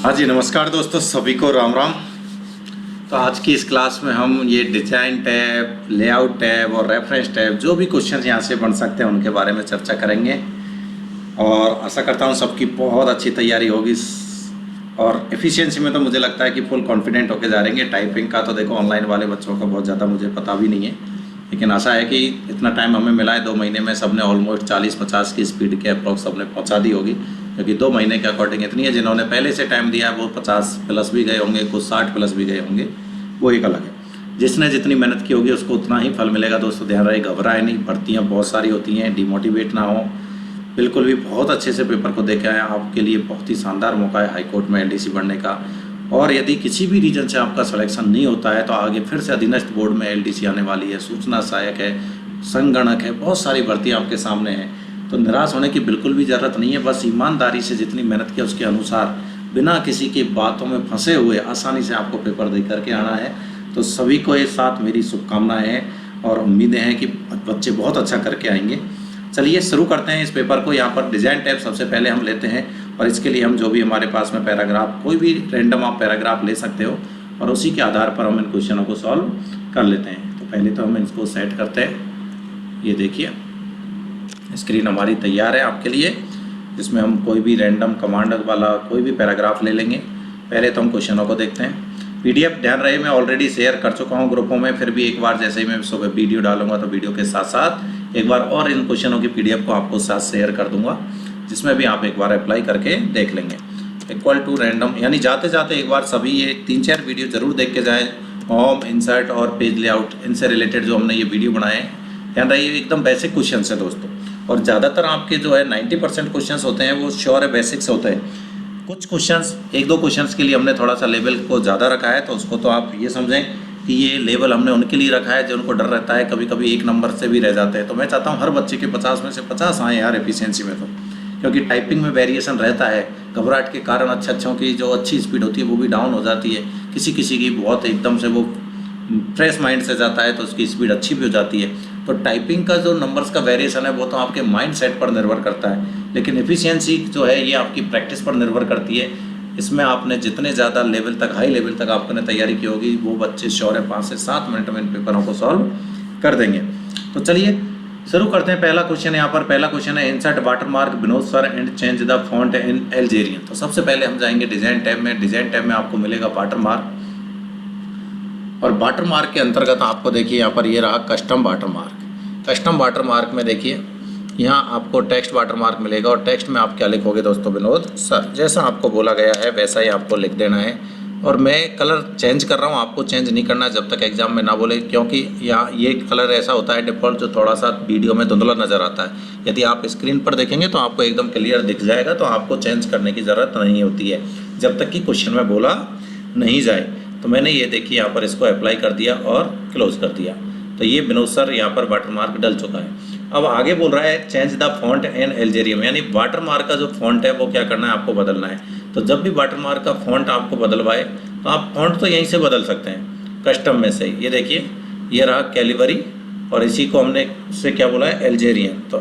हाँ जी, नमस्कार दोस्तों, सभी को राम राम। तो आज की इस क्लास में हम ये डिजाइन टैब, लेआउट टैब और रेफरेंस टैब जो भी क्वेश्चन यहाँ से बन सकते हैं उनके बारे में चर्चा करेंगे। और आशा करता हूँ सबकी बहुत अच्छी तैयारी होगी और एफिशिएंसी में तो मुझे लगता है कि फुल कॉन्फिडेंट होके जा रहेंगे। टाइपिंग का तो देखो ऑनलाइन वाले बच्चों का बहुत ज़्यादा मुझे पता भी नहीं है, लेकिन आशा है कि इतना टाइम हमें मिला है 2 महीने में सबने ऑलमोस्ट 40-50 की स्पीड के अप्रॉक्स सबने पहुँचा दी होगी, क्योंकि 2 महीने के अकॉर्डिंग इतनी है। जिन्होंने पहले से टाइम दिया है वो 50 प्लस भी गए होंगे, कुछ 60 प्लस भी गए होंगे, वो एक अलग है। जिसने जितनी मेहनत की होगी उसको उतना ही फल मिलेगा। दोस्तों ध्यान रहे, घबराए नहीं, भर्तियाँ बहुत सारी होती हैं, डिमोटिवेट ना हो, बिल्कुल भी बहुत अच्छे से पेपर को देखे आए। आपके लिए बहुत ही शानदार मौका है हाईकोर्ट में एलडीसी बनने का। और यदि किसी भी रीजन से आपका सिलेक्शन नहीं होता है तो आगे फिर से अधीनस्थ बोर्ड में एलडीसी आने वाली है, सूचना सहायक है, संगणक है, बहुत सारी भर्तियाँ आपके सामने हैं। तो निराश होने की बिल्कुल भी ज़रूरत नहीं है। बस ईमानदारी से जितनी मेहनत की उसके अनुसार बिना किसी की बातों में फंसे हुए आसानी से आपको पेपर दे करके आना है। तो सभी को एक साथ मेरी शुभकामनाएं हैं और उम्मीदें हैं कि बच्चे बहुत अच्छा करके आएंगे। चलिए शुरू करते हैं इस पेपर को। यहाँ पर डिज़ाइन टैब सबसे पहले हम लेते हैं और इसके लिए हम जो भी हमारे पास में पैराग्राफ, कोई भी रैंडम आप पैराग्राफ ले सकते हो और उसी के आधार पर हम इन क्वेश्चनों को सॉल्व कर लेते हैं। तो पहले तो हम इसको सेट करते हैं। ये देखिए स्क्रीन हमारी तैयार है आपके लिए, जिसमें हम कोई भी रैंडम कमांड वाला कोई भी पैराग्राफ ले लेंगे। पहले तो हम क्वेश्चनों को देखते हैं। पीडीएफ ध्यान रहे मैं ऑलरेडी शेयर कर चुका हूँ ग्रुपों में, फिर भी एक बार जैसे ही मैं सुबह वीडियो डालूंगा तो वीडियो के साथ साथ एक बार और इन क्वेश्चनों की पीडीएफ को आपको साथ शेयर कर दूंगा, जिसमें भी आप एक बार अप्लाई करके देख लेंगे। इक्वल टू रैंडम, यानी जाते जाते एक बार सभी ये 3-4 वीडियो जरूर देख के जाएँ। होम, इंसर्ट और पेज लेआउट, इनसे रिलेटेड जो हमने ये वीडियो बनाए हैं, ध्यान रहे ये एकदम बेसिक क्वेश्चन है दोस्तों। और ज़्यादातर आपके जो है 90% क्वेश्चंस होते हैं वो श्योर है बेसिक से होते हैं। कुछ क्वेश्चंस, 1-2 क्वेश्चंस के लिए हमने थोड़ा सा लेवल को ज़्यादा रखा है, तो उसको तो आप ये समझें कि ये लेवल हमने उनके लिए रखा है जो उनको डर रहता है कभी कभी 1 नंबर से भी रह जाते हैं। तो मैं चाहता हूँ हर बच्चे के 50 में से 50 आए यार एफिशिएंसी में, तो क्योंकि टाइपिंग में वेरिएशन रहता है। घबराहट के कारण अच्छों की जो अच्छी स्पीड होती है वो भी डाउन हो जाती है। किसी किसी की बहुत एकदम से वो फ्रेश माइंड से जाता है तो उसकी स्पीड अच्छी भी हो जाती है। तो टाइपिंग का जो नंबर्स का वेरिएशन है वो तो आपके माइंड सेट पर निर्भर करता है, लेकिन एफिशिएंसी जो है ये आपकी प्रैक्टिस पर निर्भर करती है। इसमें आपने जितने ज़्यादा लेवल तक, हाई लेवल तक आपने तैयारी की होगी, वो बच्चे श्योर है 5 से 7 मिनट में इन पेपरों को सॉल्व कर देंगे। तो चलिए शुरू करते हैं। पहला क्वेश्चन यहाँ पर, पहला क्वेश्चन है insert watermark Vinod sir and change the font in Algerian. तो सबसे पहले हम जाएंगे डिजाइन टैब में। डिजाइन टैब में आपको मिलेगा वाटरमार्क, और वाटरमार्क के अंतर्गत आपको देखिए यहाँ पर ये रहा कस्टम वाटरमार्क। कस्टम वाटरमार्क में देखिए यहाँ आपको टेक्स्ट वाटरमार्क मिलेगा और टेक्स्ट में आप क्या लिखोगे दोस्तों, विनोद सर, जैसा आपको बोला गया है वैसा ही आपको लिख देना है। और मैं कलर चेंज कर रहा हूँ, आपको चेंज नहीं करना जब तक एग्जाम में ना बोले, क्योंकि यहाँ ये कलर ऐसा होता है डिफ़ॉल्ट जो थोड़ा सा वीडियो में धुंधला नज़र आता है। यदि आप स्क्रीन पर देखेंगे तो आपको एकदम क्लियर दिख जाएगा, तो आपको चेंज करने की ज़रूरत नहीं होती है जब तक कि क्वेश्चन में बोला नहीं जाए। तो मैंने ये देखिए यहाँ पर इसको अप्लाई कर दिया और क्लोज कर दिया, तो ये विनोद सर यहाँ पर वाटरमार्क डल चुका है। अब आगे बोल रहा है change the font in Algerian, यानी वाटरमार्क का जो फॉन्ट है वो क्या करना है, आपको बदलना है। तो जब भी वाटरमार्क का फॉन्ट आपको बदलवाए तो आप फॉन्ट तो यहीं से बदल सकते हैं कस्टम में से। ये देखिए ये रहा कैलिबरी, और इसी को हमने उससे क्या बोला है, अल्जेरियन। तो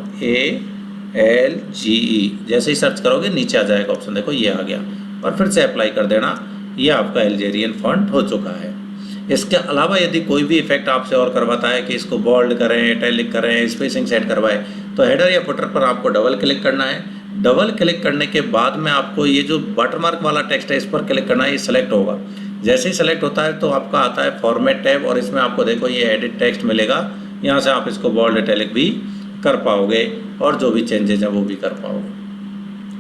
ALGE जैसे ही सर्च करोगे नीचे आ जाएगा ऑप्शन, देखो ये आ गया, और फिर से अप्लाई कर देना। ये आपका अल्जेरियन फॉन्ट हो चुका है। इसके अलावा यदि कोई भी इफेक्ट आपसे और करवाता है कि इसको बोल्ड करें, इटैलिक करें, स्पेसिंग सेट करवाए, तो हेडर या फुटर पर आपको डबल क्लिक करना है। डबल क्लिक करने के बाद में आपको ये जो वाटरमार्क वाला टेक्स्ट है इस पर क्लिक करना है, ये सेलेक्ट होगा। जैसे ही सेलेक्ट होता है तो आपका आता है फॉर्मेट टैब, और इसमें आपको देखो ये एडिट टेक्स्ट मिलेगा। यहाँ से आप इसको बोल्ड, इटैलिक भी कर पाओगे और जो भी चेंजेज हैं वो भी कर पाओगे।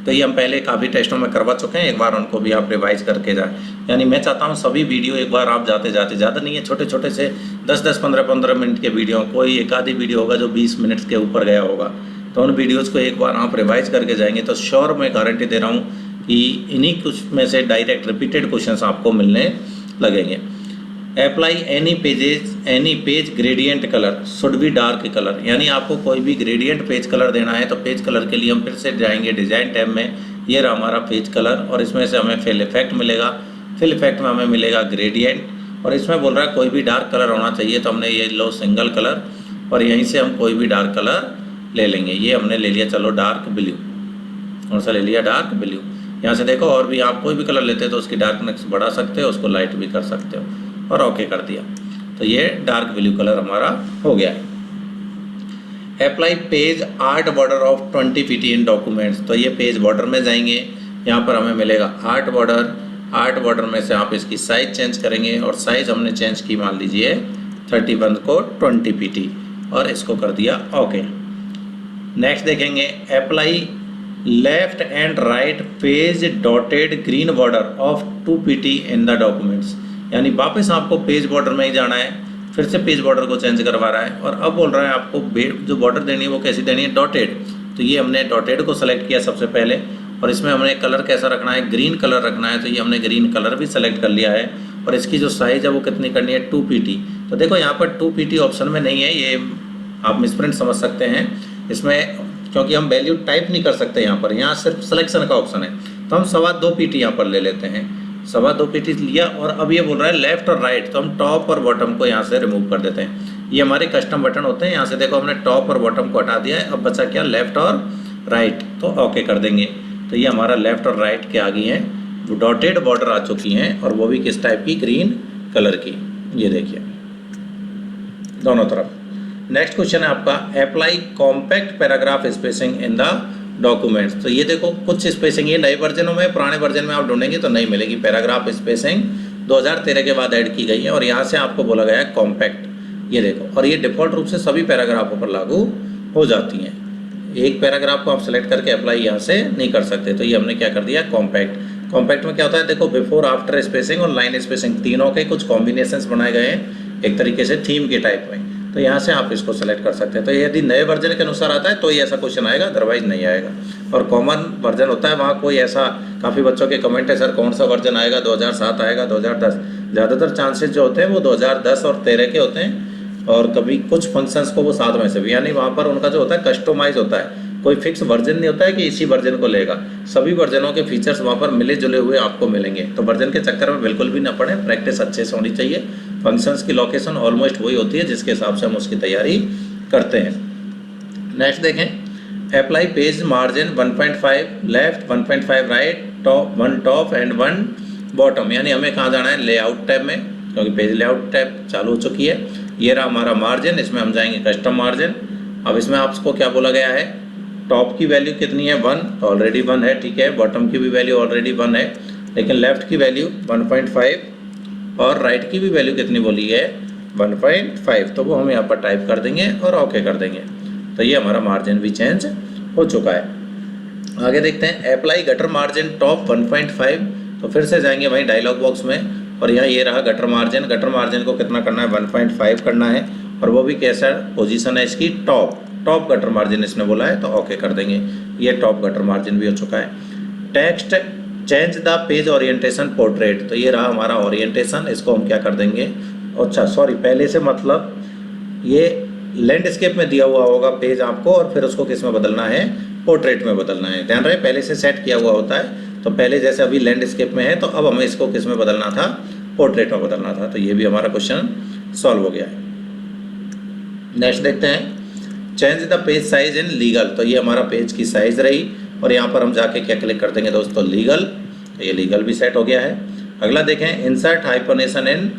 तो ये हम पहले काफ़ी टेस्टों में करवा चुके हैं, एक बार उनको भी आप रिवाइज करके जाएं। यानी मैं चाहता हूँ सभी वीडियो एक बार आप जाते जाते, ज़्यादा नहीं है, छोटे छोटे से 10-10, 15-15 मिनट के वीडियो, कोई एक आधी वीडियो होगा जो 20 मिनट के ऊपर गया होगा, तो उन वीडियोज़ को एक बार आप रिवाइज करके जाएंगे तो श्योर मैं गारंटी दे रहा हूँ कि इन्हीं कुछ में से डायरेक्ट रिपीटेड क्वेश्चन आपको मिलने लगेंगे। Apply any page gradient colour should be dark colour, यानी आपको कोई भी ग्रेडियंट पेज कलर देना है तो पेज कलर के लिए हम फिर से जाएंगे डिज़ाइन टैब में। ये रहा हमारा पेज कलर, और इसमें से हमें फिल इफेक्ट मिलेगा। फिल इफेक्ट में हमें मिलेगा ग्रेडियंट, और इसमें बोल रहा है कोई भी डार्क कलर होना चाहिए, तो हमने ये लो सिंगल कलर, और यहीं से हम कोई भी डार्क कलर ले लेंगे। ये हमने ले लिया, चलो डार्क ब्लू, कौन सा ले लिया, डार्क ब्लू। यहाँ से देखो, और भी आप कोई भी कलर लेते हो तो उसकी डार्कनेस बढ़ा सकते हो, उसको लाइट भी कर सकते हो, और ओके कर दिया। तो ये डार्क ब्लू कलर हमारा हो गया है। Apply page art border of 20 pt in documents. तो ये पेज बॉर्डर में जाएंगे, यहाँ पर हमें मिलेगा आर्ट बॉर्डर। आर्ट बॉर्डर में से आप इसकी साइज चेंज करेंगे, और साइज हमने चेंज की, मान लीजिए 31 को 20 pt, और इसको कर दिया ओके। नेक्स्ट देखेंगे, apply left and right page dotted green border of 2 pt in the documents. यानी वापस आपको पेज बॉर्डर में ही जाना है, फिर से पेज बॉर्डर को चेंज करवा रहा है, और अब बोल रहा है आपको जो बॉर्डर देनी है वो कैसी देनी है, डॉटेड। तो ये हमने डॉटेड को सेलेक्ट किया सबसे पहले, और इसमें हमने कलर कैसा रखना है, ग्रीन कलर रखना है। तो ये हमने ग्रीन कलर भी सेलेक्ट कर लिया है, और इसकी जो साइज़ है वो कितनी करनी है, 2 pt। तो देखो यहाँ पर 2 pt ऑप्शन में नहीं है, ये आप मिसप्रिंट समझ सकते हैं इसमें, क्योंकि हम वैल्यू टाइप नहीं कर सकते यहाँ सिर्फ सिलेक्शन का ऑप्शन है। तो हम 2.25 pt यहाँ पर ले लेते हैं, 2.25 pt लिया, और अब ये बोल रहा है लेफ्ट और राइट, तो हम टॉप और बॉटम को यहाँ से रिमूव कर देते हैं। ये हमारे कस्टम बटन होते हैं, यहाँ से देखो हमने टॉप और बॉटम को हटा दिया है, अब बचा क्या, लेफ्ट और राइट। तो ओके कर देंगे। तो ये हमारा लेफ्ट और राइट के आ गई हैं, वो डॉटेड बॉर्डर आ चुकी हैं, और वो भी किस टाइप की, ग्रीन कलर की। ये देखिए दोनों तरफ। नेक्स्ट क्वेश्चन है आपका, apply compact paragraph spacing in the documents. तो ये देखो कुछ स्पेसिंग ये नए वर्जनों में, पुराने वर्जन में आप ढूंढेंगे तो नहीं मिलेगी। पैराग्राफ स्पेसिंग 2013 के बाद ऐड की गई है, और यहाँ से आपको बोला गया है कॉम्पैक्ट। ये देखो, और ये डिफ़ॉल्ट रूप से सभी पैराग्राफों पर लागू हो जाती हैं। एक पैराग्राफ को आप सेलेक्ट करके अप्लाई यहाँ से नहीं कर सकते। तो ये हमने क्या कर दिया, कॉम्पैक्ट। कॉम्पैक्ट में क्या होता है, देखो बिफोर आफ्टर स्पेसिंग और लाइन स्पेसिंग तीनों के कुछ कॉम्बिनेशंस बनाए गए हैं एक तरीके से थीम के टाइप में। तो यहाँ से आप इसको सेलेक्ट कर सकते हैं। तो यदि नए वर्जन के अनुसार आता है तो ये ऐसा क्वेश्चन आएगा, अदरवाइज नहीं आएगा। और कॉमन वर्जन होता है, वहाँ कोई ऐसा, काफ़ी बच्चों के कमेंट है सर कौन सा वर्जन आएगा, 2007 आएगा, 2010। ज़्यादातर चांसेस जो होते हैं वो 2010 और 13 के होते हैं, और कभी कुछ फंक्शंस को वो 7 में से भी, यानी वहाँ पर उनका जो होता है कस्टमाइज होता है, कोई फिक्स वर्जन नहीं होता है कि इसी वर्जन को लेगा। सभी वर्जनों के फीचर्स वहाँ पर मिले जुले हुए आपको मिलेंगे। तो वर्जन के चक्कर में बिल्कुल भी ना पड़े, प्रैक्टिस अच्छे से होनी चाहिए। फंक्शंस की लोकेशन ऑलमोस्ट वही होती है जिसके हिसाब से हम उसकी तैयारी करते हैं। नेक्स्ट देखें, apply page margin 1.5 left, 1.5 right, top 1 top and 1 bottom. यानी हमें कहाँ जाना है, लेआउट टैब में, क्योंकि पेज लेआउट टैब चालू हो चुकी है। ये रहा हमारा मार्जिन, इसमें हम जाएंगे कस्टम मार्जिन। अब इसमें आपको क्या बोला गया है, टॉप की वैल्यू कितनी है, 1, तो ऑलरेडी 1 है, ठीक है। बॉटम की भी वैल्यू ऑलरेडी 1 है, लेकिन लेफ्ट की वैल्यू 1.5 और राइट की भी वैल्यू कितनी बोली है, 1.5। तो वो हम यहाँ पर टाइप कर देंगे और ओके कर देंगे। तो ये हमारा मार्जिन भी चेंज हो चुका है। आगे देखते हैं, अप्लाई गटर मार्जिन टॉप 1.5। तो फिर से जाएंगे वहीं डायलॉग बॉक्स में, और यहाँ ये रहा गटर मार्जिन। गटर मार्जिन को कितना करना है, 1.5 करना है, और वो भी कैसा पोजीशन है इसकी, टॉप गटर मार्जिन इसने बोला है, तो ओके कर देंगे। ये टॉप गटर मार्जिन भी हो चुका है। Text change the page orientation portrait. तो ये रहा हमारा ओरिएंटेशन, इसको हम क्या कर देंगे, अच्छा सॉरी, पहले से मतलब ये लैंडस्केप में दिया हुआ होगा पेज आपको, और फिर उसको किस में बदलना है, पोर्ट्रेट में बदलना है। ध्यान रहे पहले से सेट किया हुआ होता है। तो पहले जैसे अभी लैंडस्केप में है, तो अब हमें इसको किस में बदलना था, पोर्ट्रेट में बदलना था। तो ये भी हमारा क्वेश्चन सॉल्व हो गया है। नेक्स्ट देखते हैं, change the page size in legal. तो ये हमारा पेज की साइज रही, और यहाँ पर हम जाके क्या क्लिक कर देंगे दोस्तों, लीगल। तो ये लीगल भी सेट हो गया है। अगला देखें, इंसर्ट हाइपरनेशन इन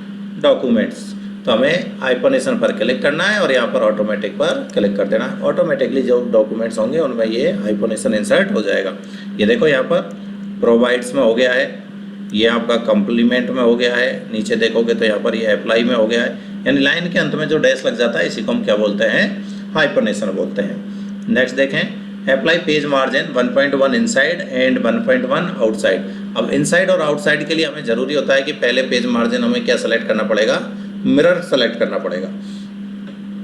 डॉक्यूमेंट्स। तो हमें हाइपरनेशन पर क्लिक करना है, और यहाँ पर ऑटोमेटिक पर क्लिक कर देना है। ऑटोमेटिकली जो डॉक्यूमेंट्स होंगे उनमें ये हाइपरनेशन इंसर्ट हो जाएगा। ये देखो यहाँ पर प्रोवाइड्स में हो गया है, ये आपका कंप्लीमेंट में हो गया है, नीचे देखोगे तो यहाँ पर ये अप्लाई में हो गया है। यानी लाइन के अंत में जो डैश लग जाता है इसी को हम क्या बोलते हैं, हाइपरनेशन बोलते हैं। नेक्स्ट देखें, apply page margin 1.1 inside and 1.1 outside. अब इनसाइड और आउटसाइड के लिए हमें ज़रूरी होता है कि पहले पेज मार्जिन हमें क्या सेलेक्ट करना पड़ेगा, मिरर सेलेक्ट करना पड़ेगा।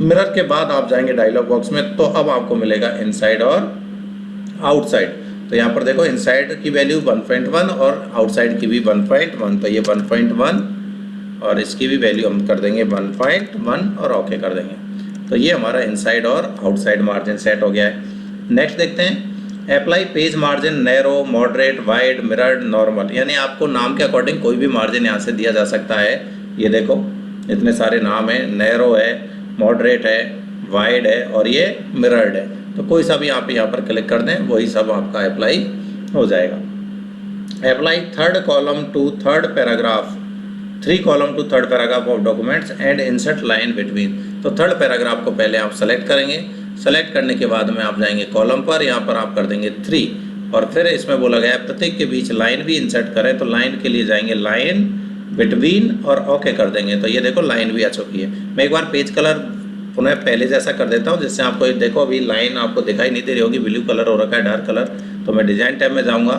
मिरर के बाद आप जाएंगे डायलॉग बॉक्स में, तो अब आपको मिलेगा इनसाइड और आउटसाइड। तो यहाँ पर देखो इनसाइड की वैल्यू 1.1 और आउटसाइड की भी 1.1। तो ये 1.1 और इसकी भी वैल्यू हम कर देंगे 1.1 और ओके कर देंगे। तो ये हमारा इनसाइड और आउटसाइड मार्जिन सेट हो गया है। नेक्स्ट देखते हैं, apply page margin narrow, moderate, wide, mirrored, normal. यानी आपको नाम के अकॉर्डिंग कोई भी मार्जिन यहाँ से दिया जा सकता है। ये देखो इतने सारे नाम हैं, नैरो है, मॉडरेट है, वाइड है और ये मिरर्ड है। तो कोई सा भी आप यहाँ पर क्लिक कर दें, वही सब आपका अप्लाई हो जाएगा। Apply third column to third paragraph, 3 column to third paragraph of documents and insert line between. तो थर्ड पैराग्राफ को पहले आप सेलेक्ट करेंगे, सेलेक्ट करने के बाद में आप जाएंगे कॉलम पर, यहाँ पर आप कर देंगे 3 और फिर इसमें बोला गया है प्रत्येक के बीच लाइन भी इंसर्ट करें, तो लाइन के लिए जाएंगे लाइन बिटवीन और ओके कर देंगे। तो ये देखो लाइन भी आ चुकी है। मैं एक बार पेज कलर पुनः पहले जैसा कर देता हूँ, जिससे आपको देखो अभी लाइन आपको दिखाई नहीं दे रही होगी, ब्लू कलर हो रखा है, डार्क कलर। तो मैं डिज़ाइन टैब में जाऊँगा,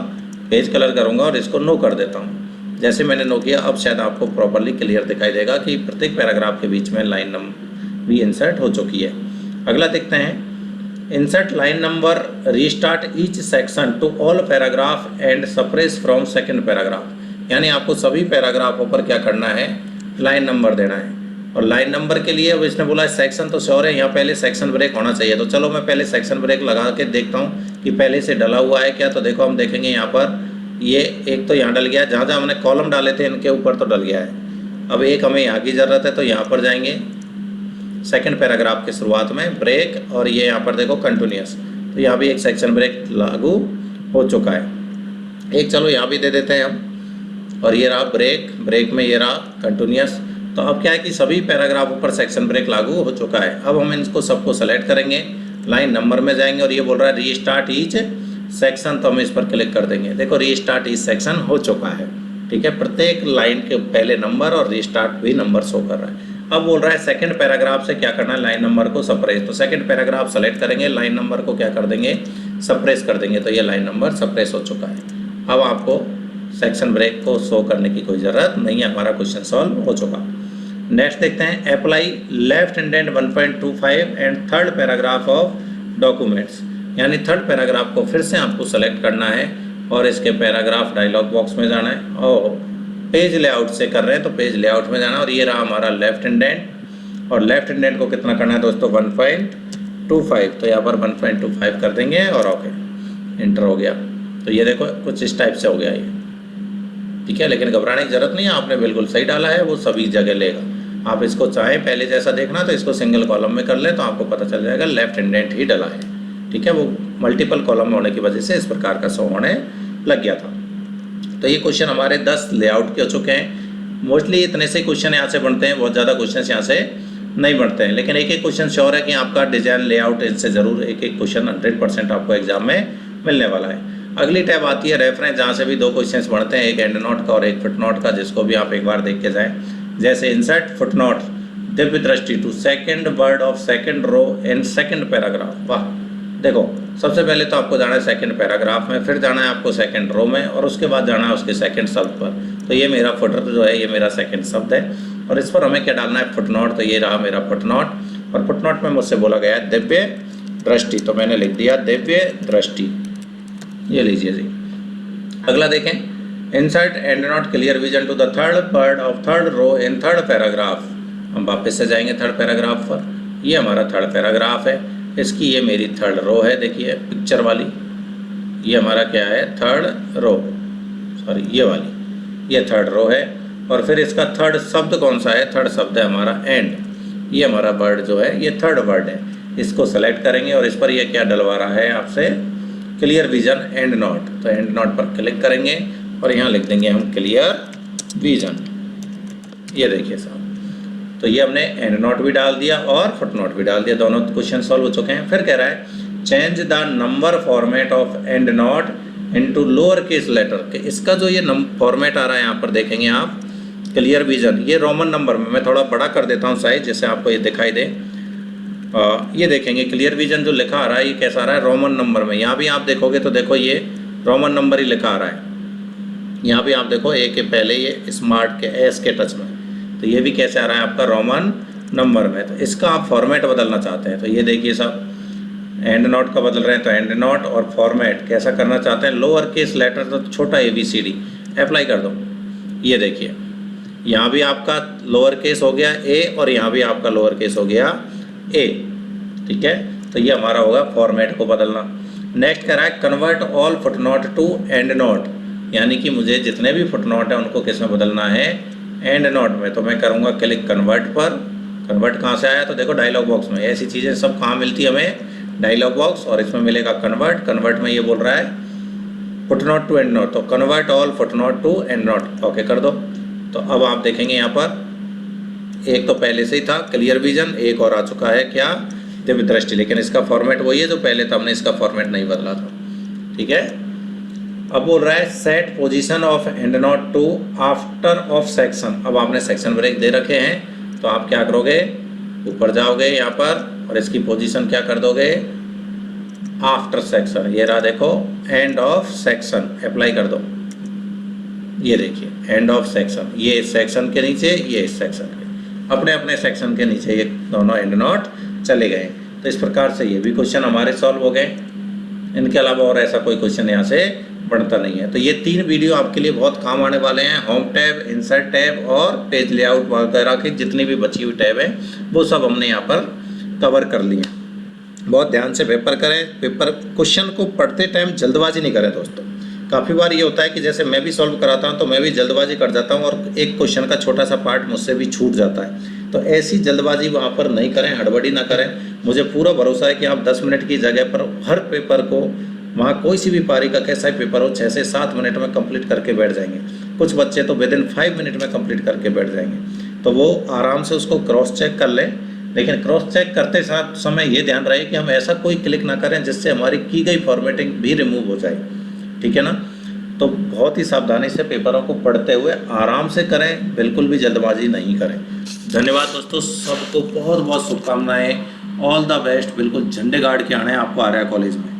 पेज कलर करूँगा और इसको नो कर देता हूँ। जैसे मैंने नो किया अब शायद आपको प्रॉपरली क्लियर दिखाई देगा कि प्रत्येक पैराग्राफ के बीच में लाइन नंबर भी इंसर्ट हो चुकी है। अगला देखते हैं, insert line number restart each section two all paragraph and suppress from second paragraph. यानी आपको सभी पैराग्राफों पर क्या करना है, लाइन नंबर देना है। और लाइन नंबर के लिए अब इसने बोला है सेक्शन, तो श्योर है यहाँ पहले सेक्शन ब्रेक होना चाहिए। तो चलो मैं पहले सेक्शन ब्रेक लगा के देखता हूँ कि पहले से डला हुआ है क्या। तो देखो हम देखेंगे यहाँ पर ये एक तो यहाँ डल गया, जहाँ जहाँ हमने कॉलम डाले थे इनके ऊपर तो डल गया है। अब एक हमें यहाँ की ज़रूरत है, तो यहाँ पर जाएंगे सेकंड पैराग्राफ के शुरुआत में ब्रेक, और ये यहाँ पर देखो कंटिन्यूस, तो यहाँ भी एक सेक्शन ब्रेक लागू हो चुका है। एक चलो यहाँ भी दे देते हैं हम, और ये रहा ब्रेक, ब्रेक में ये रहा कंटिन्यूस। तो अब क्या है कि सभी पैराग्राफों पर सेक्शन ब्रेक लागू हो चुका है। अब हम इनको सबको सेलेक्ट करेंगे, लाइन नंबर में जाएंगे और ये बोल रहा है रीस्टार्ट ईच सेक्शन, तो हम इस पर क्लिक कर देंगे। देखो रीस्टार्ट ईच सेक्शन हो चुका है, ठीक है। प्रत्येक लाइन के पहले नंबर और रीस्टार्ट भी नंबर शो कर रहा है। अब बोल रहा है सेकंड पैराग्राफ से क्या करना है, लाइन नंबर को सप्रेस। तो सेकंड पैराग्राफ सेलेक्ट करेंगे, लाइन नंबर को क्या कर देंगे, सप्रेस कर देंगे। तो ये लाइन नंबर सप्रेस हो चुका है। अब आपको सेक्शन ब्रेक को शो करने की कोई ज़रूरत नहीं है, हमारा क्वेश्चन सॉल्व हो चुका। नेक्स्ट देखते हैं, apply left indent 1.25 and third paragraph of documents. यानी थर्ड पैराग्राफ को फिर से आपको सेलेक्ट करना है और इसके पैराग्राफ डायलॉग बॉक्स में जाना है, और पेज लेआउट से कर रहे हैं तो पेज लेआउट में जाना। और ये रहा हमारा लेफ्ट इंडेंट, और लेफ्ट इंडेंट को कितना करना है दोस्तों, 1.25। तो यहाँ पर 1.25 कर देंगे और ओके इंटर हो गया। तो ये देखो कुछ इस टाइप से हो गया ये, ठीक है। लेकिन घबराने की जरूरत नहीं है, आपने बिल्कुल सही डाला है, वो सभी जगह लेगा। आप इसको चाहें पहले जैसा देखना तो इसको सिंगल कॉलम में कर लें, तो आपको पता चल जाएगा लेफ्ट इंडेंट ही डला है, ठीक है। वो मल्टीपल कॉलम होने की वजह से इस प्रकार का शो होने लग गया था। तो ये क्वेश्चन हमारे 10 लेआउट के हो चुके हैं। मोस्टली इतने से क्वेश्चन यहाँ से बनते हैं, बहुत ज़्यादा क्वेश्चन यहाँ से नहीं बनते हैं, लेकिन एक एक क्वेश्चन श्योर है कि आपका डिजाइन लेआउट इनसे ज़रूर एक एक क्वेश्चन 100% आपको एग्जाम में मिलने वाला है। अगली टैब आती है रेफरेंस, जहाँ से भी 2 क्वेश्चन बनते हैं, एक एंड नोट का और एक फुट नोट का, जिसको भी आप एक बार देख के जाएँ। जैसे इंसर्ट फुट नोट दिव्य दृष्टि to second word of second row in second paragraph. वाह, देखो सबसे पहले तो आपको जाना है सेकंड पैराग्राफ में, फिर जाना है आपको सेकंड रो में, और उसके बाद जाना है उसके सेकंड शब्द पर। तो ये मेरा फुटर जो है, ये मेरा सेकंड शब्द है, और इस पर हमें क्या डालना है, फुटनोट। तो ये रहा मेरा फुटनोट, और फुटनोट में मुझसे बोला गया है दिव्य दृष्टि, तो मैंने लिख दिया दिव्य दृष्टि। ये लीजिए जी। अगला देखें, insert endnote clear vision to the third part of third row in third paragraph. हम वापस से जाएंगे थर्ड पैराग्राफ पर। ये हमारा थर्ड पैराग्राफ है, इसकी ये मेरी थर्ड रो है, देखिए पिक्चर वाली। ये हमारा क्या है, थर्ड रो, सॉरी ये वाली, ये थर्ड रो है। और फिर इसका थर्ड शब्द कौन सा है, थर्ड शब्द है हमारा एंड। ये हमारा वर्ड जो है ये थर्ड वर्ड है, इसको सेलेक्ट करेंगे और इस पर ये क्या डलवा रहा है आपसे, क्लियर विजन एंड नॉट। तो एंड नॉट पर क्लिक करेंगे और यहाँ लिख देंगे हम क्लियर विजन। ये देखिए साहब, तो ये हमने एंड नोट भी डाल दिया और फुट नोट भी डाल दिया, दोनों क्वेश्चन सॉल्व हो चुके हैं। फिर कह रहा है change the number format of and note into lower case letter के। इसका जो ये फॉर्मेट आ रहा है यहाँ पर देखेंगे आप, क्लियर विजन, ये रोमन नंबर में, मैं थोड़ा बड़ा कर देता हूँ साइज जिससे आपको ये दिखाई दे। ये देखेंगे क्लियर विजन जो लिखा आ रहा है ये कैसा आ रहा है, रोमन नंबर में। यहाँ भी आप देखोगे तो देखो ये रोमन नंबर ही लिखा आ रहा है। यहाँ भी आप देखो ए के पहले ये स्मार्ट के एस के टच में, तो ये भी कैसे आ रहा है आपका रोमन नंबर में। तो इसका आप फॉर्मेट बदलना चाहते हैं तो ये देखिए सब, एंड नोट का बदल रहे हैं तो एंड नोट, और फॉर्मेट कैसा करना चाहते हैं, लोअर केस लेटर तो छोटा ABCD अप्लाई कर दो। ये देखिए यहाँ भी आपका लोअर केस हो गया A और यहाँ भी आपका लोअर केस हो गया A, ठीक है। तो ये हमारा होगा फॉर्मेट को बदलना। नेक्स्ट कह रहा है convert all footnote to endnote, यानी कि मुझे जितने भी फुटनोट है उनको किस में बदलना है, एंड नोट में। तो मैं करूँगा क्लिक कन्वर्ट पर। कन्वर्ट कहाँ से आया, तो देखो डायलॉग बॉक्स में। ऐसी चीज़ें सब कहाँ मिलती है हमें, डायलॉग बॉक्स, और इसमें मिलेगा कन्वर्ट। कन्वर्ट में ये बोल रहा है फुटनोट टू एंड नोट, तो convert all footnote to endnote, okay कर दो। तो अब आप देखेंगे यहाँ पर एक तो पहले से ही था क्लियर विजन, एक और आ चुका है क्या, दिव्य दृष्टि, लेकिन इसका फॉर्मेट वही है जो पहले था, हमने इसका फॉर्मेट नहीं बदला था, ठीक है। अब बोल रहा है set position of and note to after of section. अब आपने सेक्शन ब्रेक दे रखे हैं, तो आप क्या करोगे, ऊपर जाओगे यहाँ पर और इसकी पोजीशन क्या कर दोगे, आफ्टर सेक्शन। ये रहा देखो एंड ऑफ सेक्शन, अप्लाई कर दो, ये देखिए एंड ऑफ सेक्शन, ये इस सेक्शन के नीचे, ये इस सेक्शन के, अपने अपने सेक्शन के नीचे ये दोनों एंड नोट चले गए। तो इस प्रकार से ये भी क्वेश्चन हमारे सॉल्व हो गए। इनके अलावा और ऐसा कोई क्वेश्चन यहाँ से बनता नहीं है। तो ये 3 वीडियो आपके लिए बहुत काम आने वाले हैं। होम टैब, इंसर्ट टैब और पेज लेआउट वगैरह की जितनी भी बची हुई टैब है वो सब हमने यहाँ पर कवर कर लिए। बहुत ध्यान से पेपर करें, पेपर क्वेश्चन को पढ़ते टाइम जल्दबाजी नहीं करें दोस्तों। काफ़ी बार ये होता है कि जैसे मैं भी सॉल्व कराता हूँ तो मैं भी जल्दबाजी कर जाता हूँ और एक क्वेश्चन का छोटा सा पार्ट मुझसे भी छूट जाता है। तो ऐसी जल्दबाजी वहाँ पर नहीं करें, हड़बड़ी ना करें। मुझे पूरा भरोसा है कि आप 10 मिनट की जगह पर हर पेपर को, वहाँ कोई सी भी पारी का कैसा ही पेपर हो, 6 से 7 मिनट में कंप्लीट करके बैठ जाएंगे। कुछ बच्चे तो विदिन 5 मिनट में कंप्लीट करके बैठ जाएंगे। तो वो आराम से उसको क्रॉस चेक कर लें, लेकिन क्रॉस चेक करते साथ समय ये ध्यान रहे कि हम ऐसा कोई क्लिक ना करें जिससे हमारी की गई फॉर्मेटिंग भी रिमूव हो जाए, ठीक है ना। तो बहुत ही सावधानी से पेपरों को पढ़ते हुए आराम से करें, बिल्कुल भी जल्दबाजी नहीं करें। धन्यवाद दोस्तों, सबको बहुत बहुत शुभकामनाएं, ऑल द बेस्ट। बिल्कुल झंडे गाड़ के आना है आपको आर्या कॉलेज में।